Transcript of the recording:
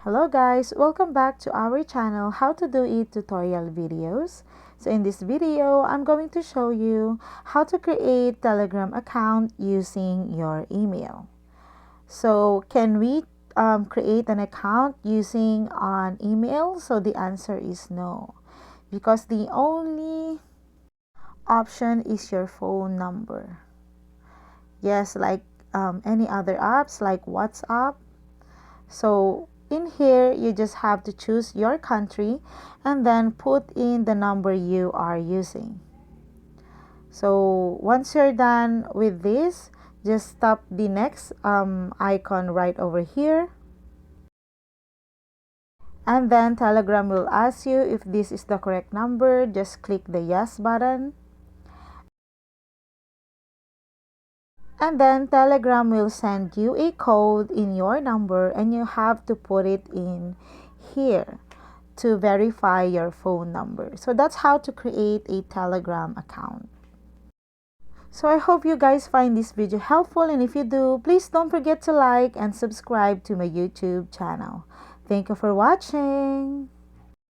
Hello guys, welcome back to our channel How to Do It tutorial videos. So in this video, I'm going to show you how to create Telegram account using your email. So can we create an account using an email? So the answer is no, because the only option is your phone number. Yes, like any other apps like WhatsApp. So in here, you just have to choose your country and then put in the number you are using. So once you're done with this, just tap the next icon right over here. And then Telegram will ask you if this is the correct number. Just click the yes button. And then Telegram will send you a code in your number and you have to put it in here to verify your phone number. So that's how to create a Telegram account. So I hope you guys find this video helpful, and if you do, please don't forget to like and subscribe to my YouTube channel. Thank you for watching.